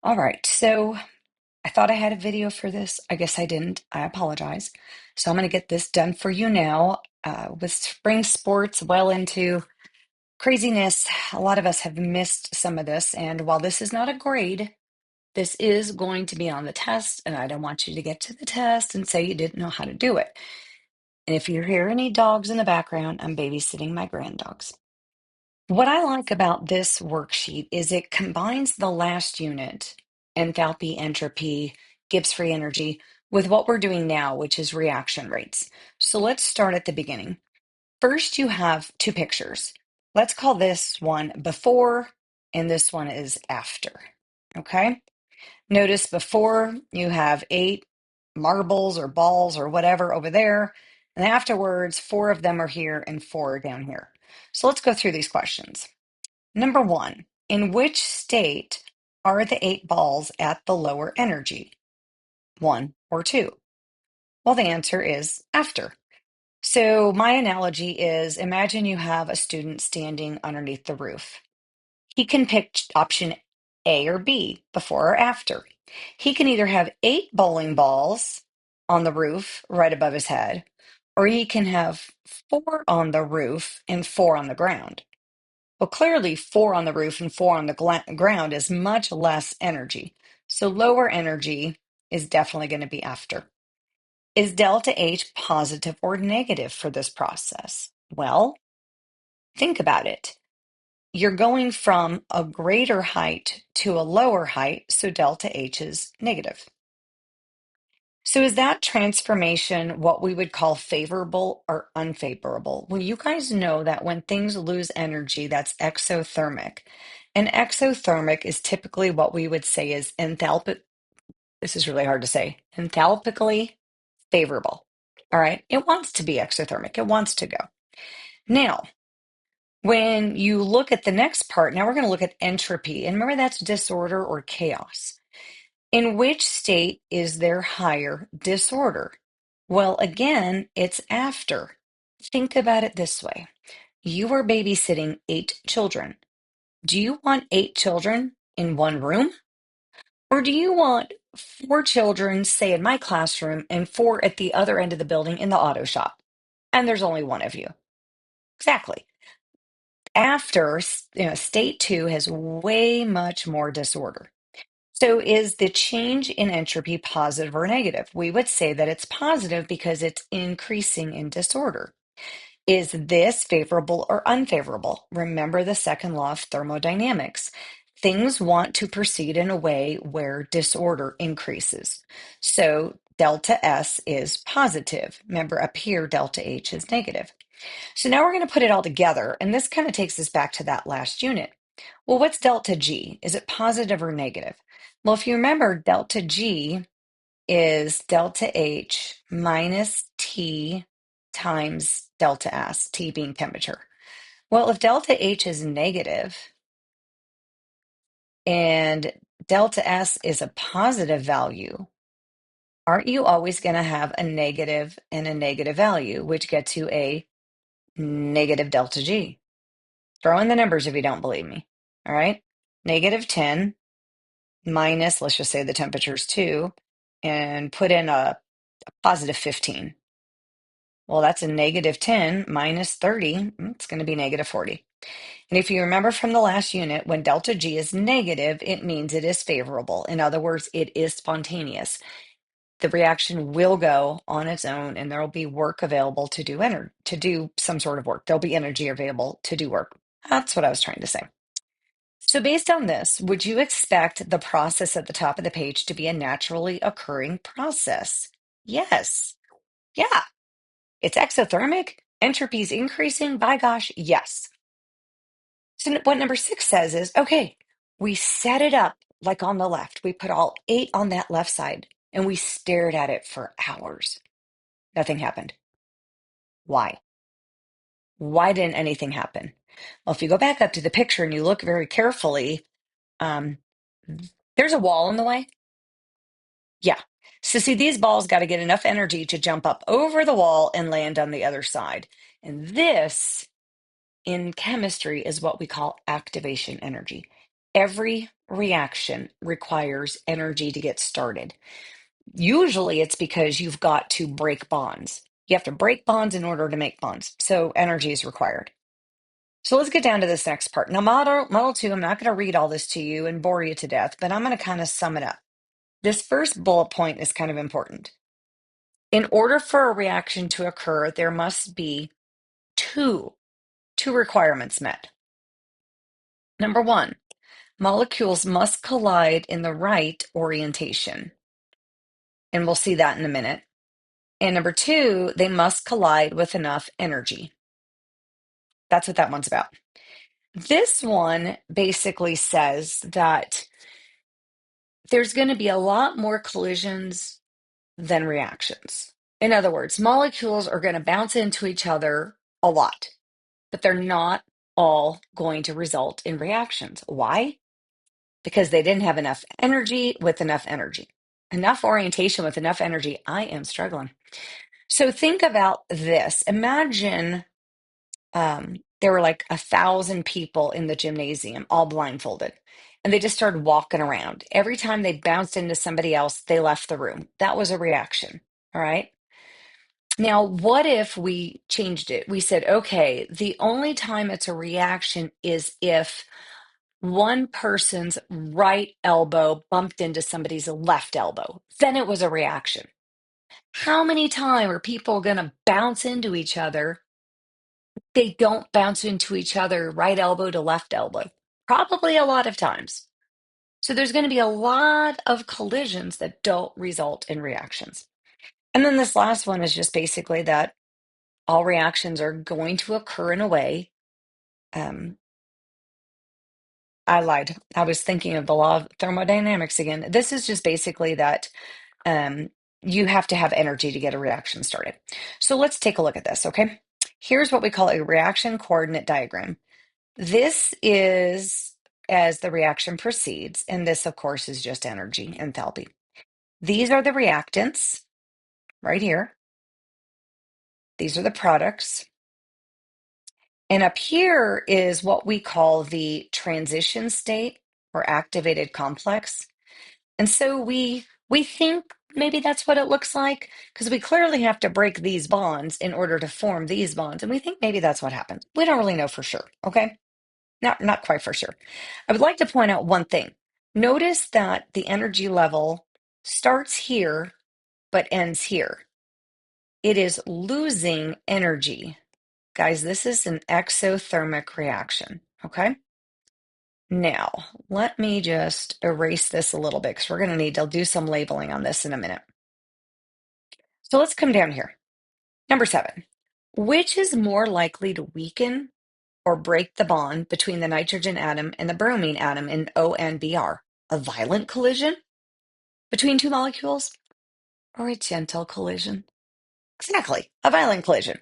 All right, so I thought I had a video for this. I guess I didn't. I apologize. So I'm going to get this done for you now. With spring sports well into craziness, a lot of us have missed some of this. And while this is not a grade, this is going to be on the test. And I don't want you to get to the test and say you didn't know how to do it. And if you hear any dogs in the background, I'm babysitting my granddogs. What I like about this worksheet is it combines the last unit, enthalpy, entropy, Gibbs free energy, with what we're doing now, which is reaction rates. So let's start at the beginning. First, you have two pictures. Let's call this one before, and this one is after. Okay? Notice before you have 8 marbles or balls or whatever over there, and afterwards, 4 of them are here and 4 are down here. So let's go through these questions. Number 1, in which state are the 8 balls at the lower energy? 1 or 2? Well, the answer is after. So my analogy is imagine you have a student standing underneath the roof. He can pick option A or B, before or after. He can either have 8 bowling balls on the roof right above his head, or he can have 4 on the roof and 4 on the ground. Well, clearly, 4 on the roof and 4 on the ground is much less energy. So lower energy is definitely going to be after. Is delta H positive or negative for this process? Well, think about it. You're going from a greater height to a lower height, so delta H is negative. So is that transformation what we would call favorable or unfavorable? Well, you guys know that when things lose energy, that's exothermic. And exothermic is typically what we would say is enthalpic. This is really hard to say. Enthalpically favorable. All right. It wants to be exothermic. It wants to go. Now, when you look at the next part, now we're going to look at entropy. And remember, that's disorder or chaos. In which state is there higher disorder? Well, again, it's after. Think about it this way. You are babysitting 8 children. Do you want 8 children in one room? Or do you want 4 children, say in my classroom, and 4 at the other end of the building in the auto shop? And there's only one of you. Exactly. After, state 2 has way much more disorder. So is the change in entropy positive or negative? We would say that it's positive because it's increasing in disorder. Is this favorable or unfavorable? Remember the second law of thermodynamics. Things want to proceed in a way where disorder increases. So delta S is positive. Remember up here, delta H is negative. So now we're going to put it all together. And this kind of takes us back to that last unit. Well, what's delta G? Is it positive or negative? Well, if you remember, delta G is delta H minus T times delta S, T being temperature. Well, if delta H is negative and delta S is a positive value, aren't you always going to have a negative and a negative value, which gets you a negative delta G? Throw in the numbers if you don't believe me. All right. Negative 10 minus, let's just say the temperature is 2, and put in a positive 15. Well, that's a negative 10 minus 30. It's going to be negative 40. And if you remember from the last unit, when delta G is negative, it means it is favorable. In other words, it is spontaneous. The reaction will go on its own, and there will be work available to do some sort of work. There'll be energy available to do work. That's what I was trying to say. So based on this, would you expect the process at the top of the page to be a naturally occurring process? Yes. Yeah. It's exothermic. Entropy's increasing. By gosh, yes. So what number 6 says is, okay, we set it up like on the left. We put all 8 on that left side and we stared at it for hours. Nothing happened. Why? Why didn't anything happen? Well, if you go back up to the picture and you look very carefully, um, there's a wall in the way. Yeah. So see, these balls got to get enough energy to jump up over the wall and land on the other side. And this in chemistry is what we call activation energy. Every reaction requires energy to get started. Usually it's because you've got to break bonds. You have to break bonds in order to make bonds. So energy is required. So let's get down to this next part. Now, model 2, I'm not going to read all this to you and bore you to death, but I'm going to kind of sum it up. This first bullet point is kind of important. In order for a reaction to occur, there must be two requirements met. Number one, molecules must collide in the right orientation. And we'll see that in a minute. And number two, they must collide with enough energy. That's what that one's about. This one basically says that there's going to be a lot more collisions than reactions. In other words, molecules are going to bounce into each other a lot, but they're not all going to result in reactions. Why? Because they didn't have enough energy with enough energy. Enough orientation with enough energy. I am struggling. So think about this. Imagine there were like 1,000 people in the gymnasium, all blindfolded, and they just started walking around. Every time they bounced into somebody else, they left the room. That was a reaction. All right. Now, what if we changed it? We said, okay, the only time it's a reaction is if one person's right elbow bumped into somebody's left elbow. Then it was a reaction. How many times are people going to bounce into each other? They don't bounce into each other right elbow to left elbow. Probably a lot of times. So there's going to be a lot of collisions that don't result in reactions. And then this last one is just basically that all reactions are going to occur in a way. Um, I lied. I was thinking of the law of thermodynamics again. This is just basically that um, you have to have energy to get a reaction started. So let's take a look at this, okay? Here's what we call a reaction coordinate diagram. This is as the reaction proceeds, and this, of course, is just energy, enthalpy. These are the reactants right here. These are the products. And up here is what we call the transition state or activated complex. And so we think maybe that's what it looks like because we clearly have to break these bonds in order to form these bonds. And we think maybe that's what happens. We don't really know for sure, okay? Not quite for sure. I would like to point out one thing. Notice that the energy level starts here but ends here. It is losing energy. Guys, this is an exothermic reaction, okay? Now, let me just erase this a little bit because we're going to need to do some labeling on this in a minute. So let's come down here. Number 7, which is more likely to weaken or break the bond between the nitrogen atom and the bromine atom in ONBR? A violent collision between two molecules or a gentle collision? Exactly, a violent collision.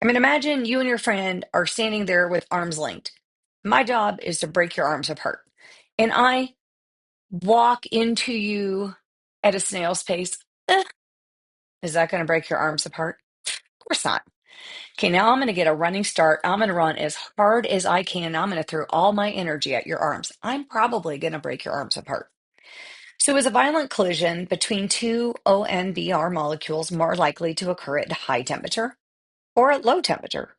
I mean, imagine you and your friend are standing there with arms linked. My job is to break your arms apart. And I walk into you at a snail's pace. Eh, is that going to break your arms apart? Of course not. Okay, now I'm going to get a running start. I'm going to run as hard as I can. I'm going to throw all my energy at your arms. I'm probably going to break your arms apart. So, is a violent collision between two ONBR molecules more likely to occur at high temperature or at low temperature?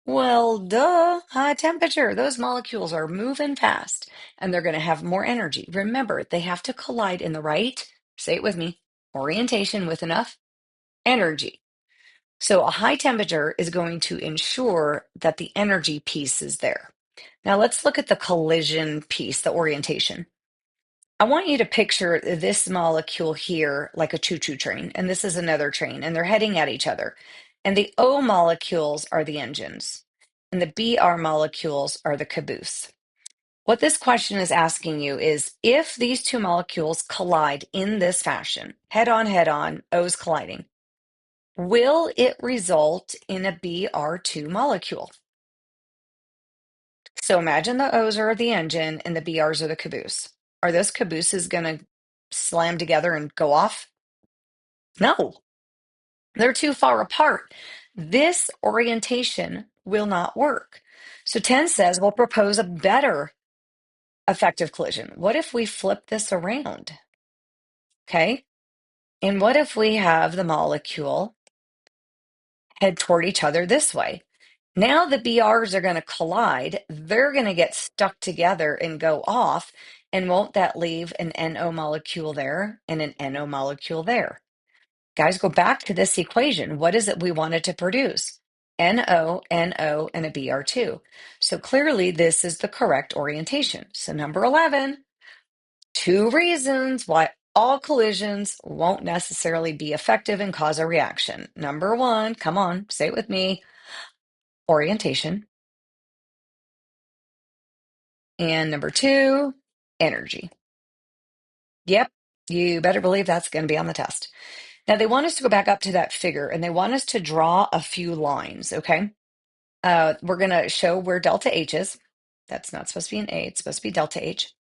Well, duh, high temperature. Those molecules are moving fast and they're going to have more energy. Remember, they have to collide in the right, say it with me, orientation with enough energy. So a high temperature is going to ensure that the energy piece is there. Now let's look at the collision piece, the orientation. I want you to picture this molecule here like a choo-choo train, and this is another train, and they're heading at each other. And the O molecules are the engines, and the BR molecules are the caboose. What this question is asking you is if these two molecules collide in this fashion, head on, O's colliding, will it result in a BR2 molecule? So imagine the O's are the engine and the BRs are the caboose. Are those cabooses going to slam together and go off? No, they're too far apart. This orientation will not work. So 10 says we'll propose a better effective collision. What if we flip this around? Okay. And what if we have the molecule head toward each other this way? Now the BRs are going to collide. They're going to get stuck together and go off. And won't that leave an NO molecule there and an NO molecule there? Guys, go back to this equation. What is it we wanted to produce? NO, NO, and a BR2. So clearly this is the correct orientation. So number 11, two reasons why all collisions won't necessarily be effective and cause a reaction. Number one, come on, say it with me, orientation. And number two, energy. Yep, you better believe that's going to be on the test. Now they want us to go back up to that figure and they want us to draw a few lines, okay? We're going to show where delta H is. That's not supposed to be an A, it's supposed to be delta H.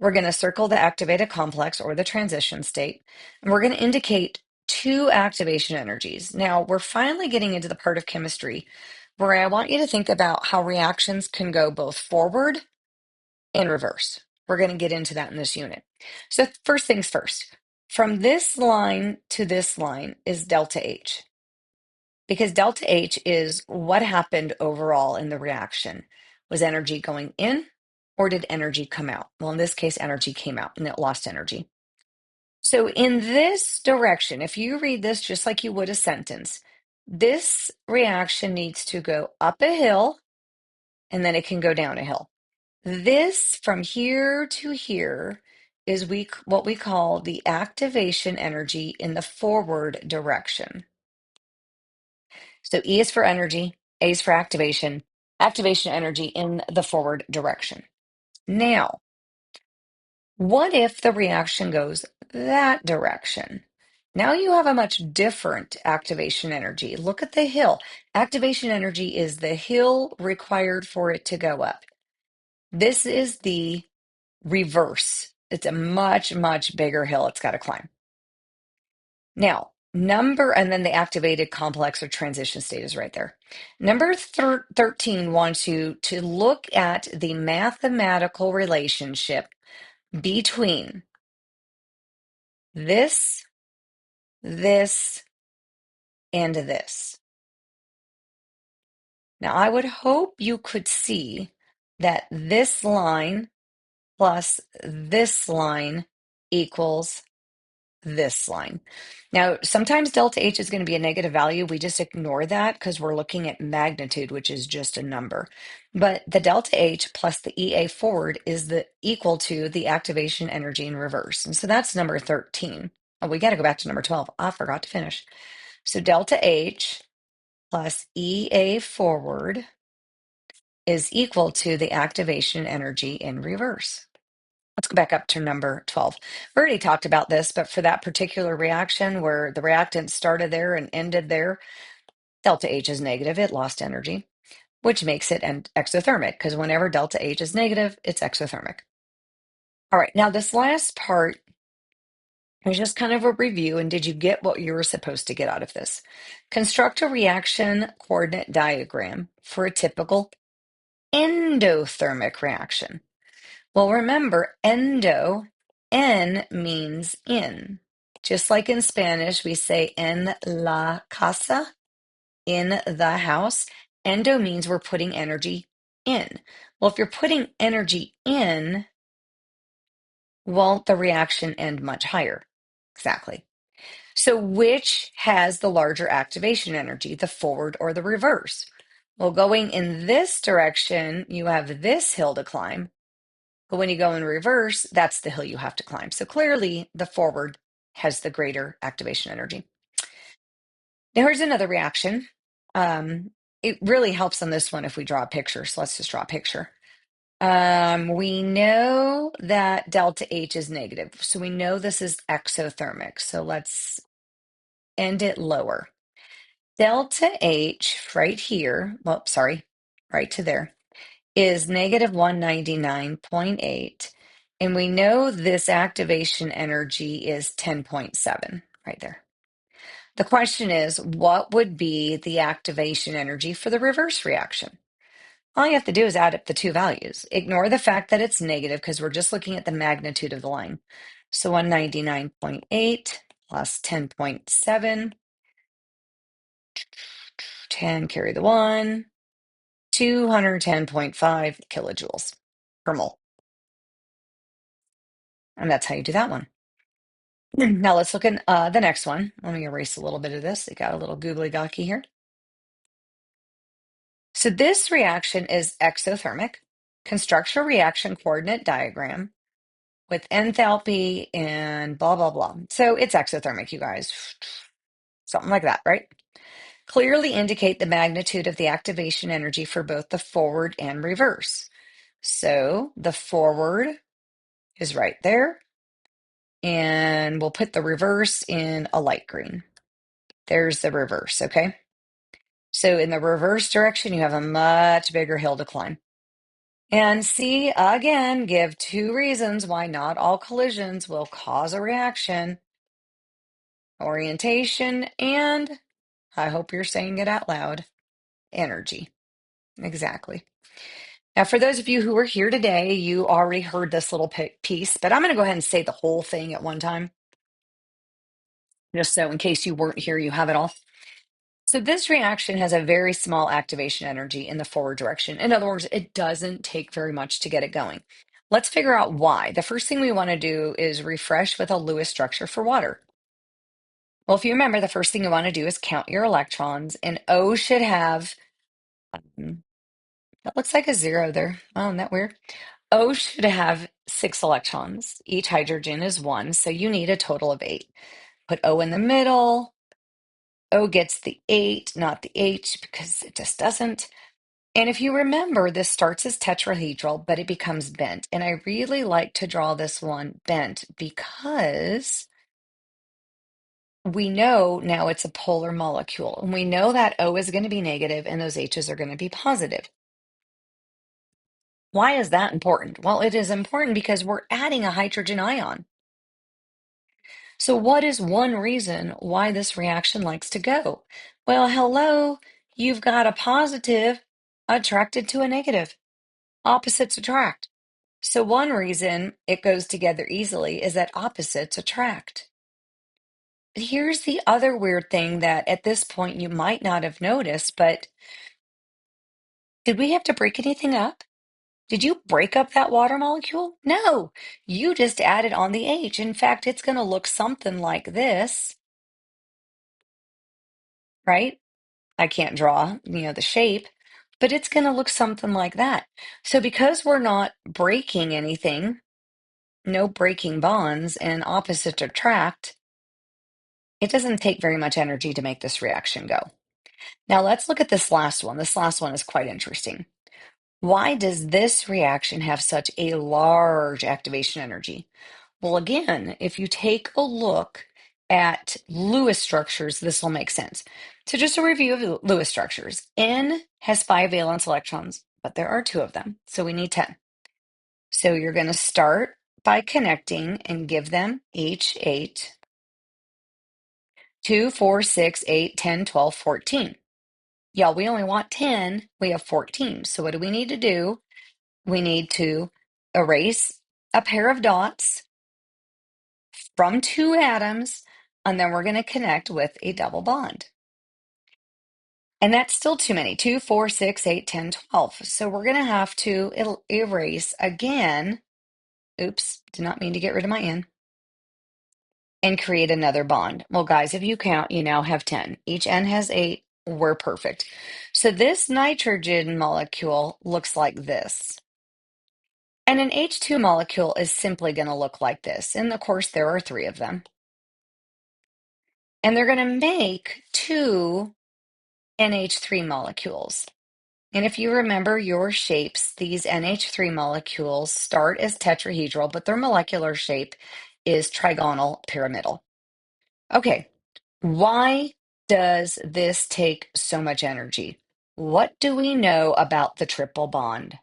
We're going to circle the activated complex or the transition state, and we're going to indicate two activation energies. Now, we're finally getting into the part of chemistry where I want you to think about how reactions can go both forward and reverse. We're going to get into that in this unit. So, first things first, from this line to this line is delta H, because delta H is what happened overall in the reaction. Was energy going in or did energy come out? Well, in this case, energy came out and it lost energy. So in this direction, if you read this just like you would a sentence, this reaction needs to go up a hill and then it can go down a hill. This from here to here is what we call the activation energy in the forward direction. So E is for energy, A is for activation energy in the forward direction. Now, what if the reaction goes that direction? Now you have a much different activation energy. Look at the hill. Activation energy is the hill required for it to go up. This is the reverse. It's a much, much bigger hill it's got to climb. Now, and then the activated complex or transition state is right there. Number 13 wants you to look at the mathematical relationship between this, this, and this. Now, I would hope you could see that this line plus this line equals this line. Now, sometimes delta H is going to be a negative value. We just ignore that because we're looking at magnitude, which is just a number. But the delta H plus the EA forward is equal to the activation energy in reverse. And so that's number 13. Oh, we got to go back to number 12. I forgot to finish. So delta H plus EA forward is equal to the activation energy in reverse. Let's go back up to number 12. We already talked about this, but for that particular reaction where the reactant started there and ended there, delta H is negative, it lost energy, which makes it exothermic, because whenever delta H is negative, it's exothermic. All right, now this last part is just kind of a review, and did you get what you were supposed to get out of this? Construct a reaction coordinate diagram for a typical endothermic reaction. Well, remember, endo, en means in. Just like in Spanish, we say en la casa, in the house. Endo means we're putting energy in. Well, if you're putting energy in, won't the reaction end much higher? Exactly. So which has the larger activation energy, the forward or the reverse? Well, going in this direction, you have this hill to climb. But when you go in reverse, that's the hill you have to climb. So clearly, the forward has the greater activation energy. Now, here's another reaction. It really helps on this one if we draw a picture. So let's just draw a picture. We know that delta H is negative. So we know this is exothermic. So let's end it lower. Delta H right here, well, sorry, right to there, is negative 199.8. And we know this activation energy is 10.7 right there. The question is, what would be the activation energy for the reverse reaction? All you have to do is add up the two values. Ignore the fact that it's negative because we're just looking at the magnitude of the line. So 199.8 plus 10.7, 10 carry the 1, 210.5 kilojoules per mole. And that's how you do that one. Now let's look at the next one. Let me erase a little bit of this. It got a little googly-gocky here. So this reaction is exothermic. Construct your reaction coordinate diagram with enthalpy and blah, blah, blah. So it's exothermic, you guys. Something like that, right? Clearly indicate the magnitude of the activation energy for both the forward and reverse. So the forward is right there, and we'll put the reverse in a light green. There's the reverse, okay? So in the reverse direction, you have a much bigger hill to climb. And see, again, give two reasons why not all collisions will cause a reaction. Orientation and, I hope you're saying it out loud, energy. Exactly. Now, for those of you who are here today, you already heard this little piece, but I'm going to go ahead and say the whole thing at one time, just so in case you weren't here, you have it all. So this reaction has a very small activation energy in the forward direction. In other words, it doesn't take very much to get it going. Let's figure out why. The first thing we want to do is refresh with a Lewis structure for water. Well, if you remember, the first thing you want to do is count your electrons, and O should have, that looks like a zero there. Oh, isn't that weird? O should have 6 electrons. Each hydrogen is 1, so you need a total of 8. Put O in the middle. O gets the 8, not the H, because it just doesn't. And if you remember, this starts as tetrahedral, but it becomes bent. And I really like to draw this one bent because we know now it's a polar molecule. And we know that O is going to be negative and those H's are going to be positive. Why is that important? Well, it is important because we're adding a hydrogen ion. So what is one reason why this reaction likes to go? Well, hello, you've got a positive attracted to a negative. Opposites attract. So one reason it goes together easily is that opposites attract. Here's the other weird thing that at this point you might not have noticed, but did we have to break anything up? Did you break up that water molecule? No, you just added on the H. In fact, it's going to look something like this, right? I can't draw, the shape, but it's going to look something like that. So because we're not breaking anything, no breaking bonds and opposites attract, it doesn't take very much energy to make this reaction go. Now let's look at this last one. This last one is quite interesting. Why does this reaction have such a large activation energy? Well, again, if you take a look at Lewis structures, this will make sense. So just a review of Lewis structures. N has 5 valence electrons, but there are 2 of them, so we need 10. So you're going to start by connecting and give them each 8, 2, 4, 6, 8, 10, 12, 14. Y'all, we only want 10. We have 14. So what do we need to do? We need to erase a pair of dots from 2 atoms, and then we're going to connect with a double bond. And that's still too many, 2, 4, 6, 8, 10, 12. So we're going to have to erase again. Oops, did not mean to get rid of my N. And create another bond. Well, guys, if you count, you now have 10. Each N has 8. We're perfect. So this nitrogen molecule looks like this. And an H2 molecule is simply going to look like this. And of course, there are 3 of them. And they're going to make 2 NH3 molecules. And if you remember your shapes, these NH3 molecules start as tetrahedral, but their molecular shape is trigonal pyramidal. Okay, why does this take so much energy? What do we know about the triple bond?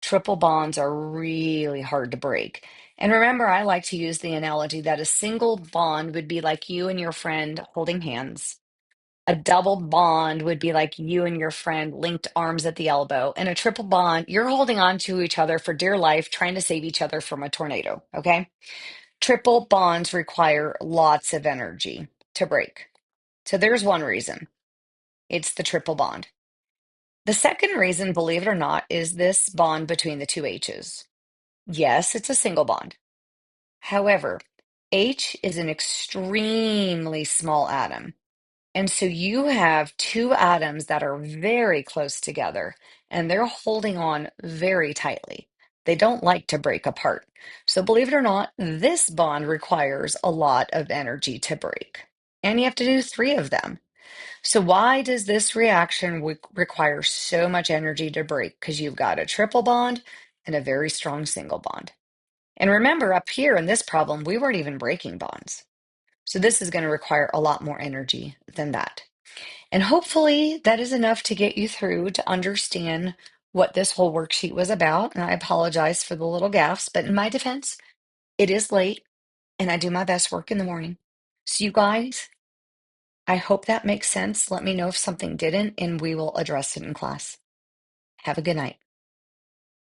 Triple bonds are really hard to break. And remember, I like to use the analogy that a single bond would be like you and your friend holding hands. A double bond would be like you and your friend linked arms at the elbow. And a triple bond, you're holding on to each other for dear life, trying to save each other from a tornado. Okay. Triple bonds require lots of energy to break. So there's one reason it's the triple bond. The second reason, believe it or not, is this bond between the two H's. Yes, it's a single bond. However, H is an extremely small atom. And so you have two atoms that are very close together and they're holding on very tightly. They don't like to break apart. So, believe it or not, this bond requires a lot of energy to break. And you have to do three of them. So, why does this reaction require so much energy to break? Because you've got a triple bond and a very strong single bond. And remember, up here in this problem, we weren't even breaking bonds. So, this is going to require a lot more energy than that. And hopefully that is enough to get you through to understand what this whole worksheet was about. And I apologize for the little gaffes, but in my defense, it is late and I do my best work in the morning. So, you guys, I hope that makes sense. Let me know if something didn't, and we will address it in class. Have a good night.